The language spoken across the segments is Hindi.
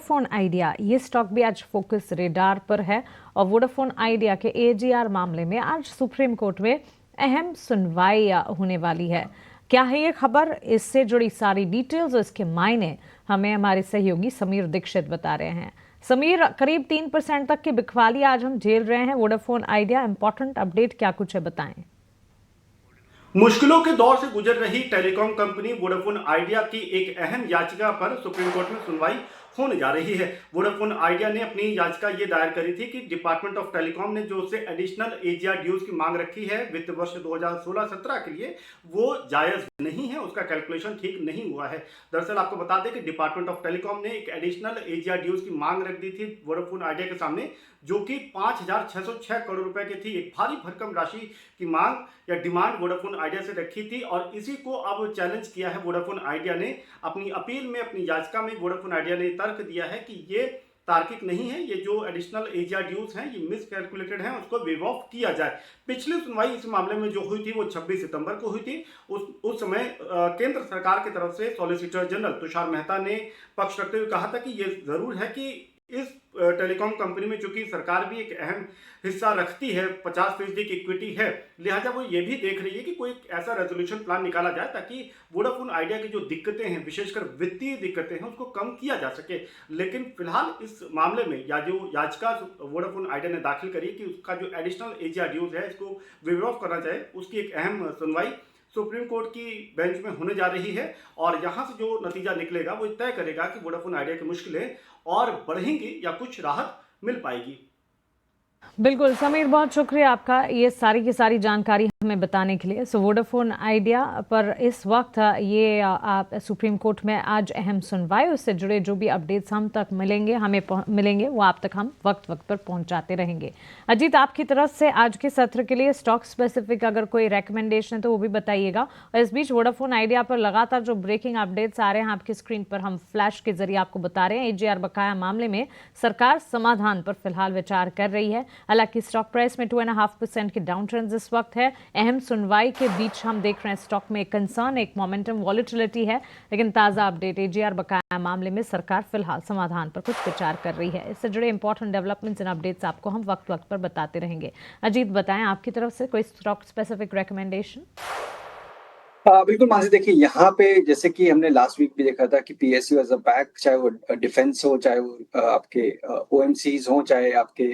वोडाफोन आइडिया, ये स्टॉक भी आज फोकस रेडार पर है और वोडाफोन आइडिया के एजीआर मामले में आज सुप्रीम कोर्ट में अहम सुनवाई होने वाली है। क्या है ये खबर, इससे जुड़ी सारी डिटेल्स और इसके मायने हमें हमारे सहयोगी समीर दीक्षित बता रहे हैं। समीर, करीब 3% तक की बिकवाली आज हम झेल रहे हैं वोडाफोन आइडिया, इंपॉर्टेंट अपडेट क्या कुछ है, बताएं। मुश्किलों के दौर से गुजर रही टेलीकॉम कंपनी वोडाफोन आइडिया की एक अहम याचिका पर सुप्रीम कोर्ट में सुनवाई होने जा रही है। वोडाफोन आइडिया ने अपनी याचिका ये दायर करी थी कि डिपार्टमेंट ऑफ टेलीकॉम ने जो उससे एडिशनल एजीआर ड्यूज की मांग रखी है वित्त वर्ष 2016-17 के लिए, वो जायज नहीं है, उसका कैलकुलेशन ठीक नहीं हुआ है। दरअसल आपको बता दें कि डिपार्टमेंट ऑफ टेलीकॉम ने एक एडिशनल एजीआर ड्यूज की मांग रख दी थी वोडाफोन आइडिया के सामने, जो कि 5,606 करोड़ रुपए की थी। एक भारी भरकम राशि की मांग या डिमांड वोडाफोन आइडिया से रखी थी और इसी को अब चैलेंज किया है वोडाफोन आइडिया ने। अपनी अपील में, अपनी याचिका में वोडाफोन आइडिया ने तर्क दिया है कि ये तार्किक नहीं है, ये जो एडिशनल एजीआर ड्यूज हैं ये मिस कैलकुलेटेड हैं, उसको वेव ऑफ किया जाए। पिछली सुनवाई इस मामले में जो हुई थी वो 26 सितंबर को हुई थी। उस समय केंद्र सरकार की तरफ से सॉलिसिटर जनरल तुषार मेहता ने पक्ष रखते हुए कहा था कि ये जरूर है कि इस टेलीकॉम कंपनी में चूंकि सरकार भी एक अहम हिस्सा रखती है, 50% की इक्विटी है, लिहाजा वो ये भी देख रही है कि कोई ऐसा रेजोल्यूशन प्लान निकाला जाए ताकि वोडाफोन आइडिया की जो दिक्कतें हैं, विशेषकर वित्तीय दिक्कतें हैं, उसको कम किया जा सके। लेकिन फिलहाल इस मामले में या जो याचिका वोडाफोन आइडिया ने दाखिल करी कि उसका जो एडिशनल एजीआर ड्यूज है इसको वेव ऑफ करना चाहिए, उसकी एक अहम सुनवाई सुप्रीम कोर्ट की बेंच में होने जा रही है और यहां से जो नतीजा निकलेगा वो तय करेगा कि वोडाफोन आइडिया की मुश्किलें और बढ़ेंगी या कुछ राहत मिल पाएगी। बिल्कुल समीर, बहुत शुक्रिया आपका ये सारी की सारी जानकारी हमें बताने के लिए। वोडाफोन आइडिया पर इस वक्त ये सुप्रीम कोर्ट में आज अहम सुनवाई, उससे जुड़े जो भी अपडेट्स हम तक मिलेंगे, हमें मिलेंगे, वो आप तक हम वक्त वक्त पर पहुंचाते रहेंगे। अजीत, आपकी तरफ से आज के सत्र के लिए स्टॉक स्पेसिफिक अगर कोई रिकमेंडेशन है तो वो भी बताइएगा। और इस बीच वोडाफोन आइडिया पर लगातार जो ब्रेकिंग अपडेट्स आ रहे हैं आपकी स्क्रीन पर, हम फ्लैश के जरिए आपको बता रहे हैं। एजीआर बकाया मामले में सरकार समाधान पर फिलहाल विचार कर रही है। हालांकि स्टॉक प्राइस में 2.5% की डाउन ट्रेंड इस वक्त है। अहम सुनवाई के बीच हम देख रहे हैं स्टॉक में एक कंसर्न, एक मोमेंटम वॉलेटिलिटी है, लेकिन ताजा अपडेट एजीआर बकाया मामले में सरकार फिलहाल समाधान पर कुछ विचार कर रही है। इससे जुड़े इंपॉर्टेंट डेवलपमेंट्स एंड अपडेट्स आपको हम वक्त वक्त पर बताते रहेंगे। अजीत, बताएं आपकी तरफ से कोई स्टॉक स्पेसिफिक रिकमेंडेशन? बिल्कुल मानसी, देखिए यहाँ पे जैसे कि हमने लास्ट वीक भी देखा था कि पीएसयू एज अ बैंक, चाहे वो डिफेंस हो, चाहे वो आपके ओएमसीज हो, चाहे आपके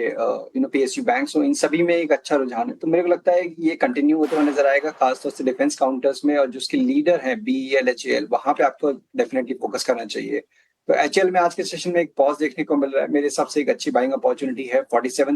पीएसयू बैंक्स हो, इन सभी में एक अच्छा रुझान है। तो मेरे को लगता है कि ये कंटिन्यू होते हुए नजर आएगा, खासतौर से डिफेंस काउंटर्स में, और जो उसके लीडर है बीईएल, एचएएल, वहां पे आपको डेफिनेटली फोकस करना चाहिए। तो एचएएल में आज के सेशन में एक पॉज देखने को मिल रहा है, मेरे हिसाब से एक अच्छी बाइंग अपॉर्चुनिटी है। 47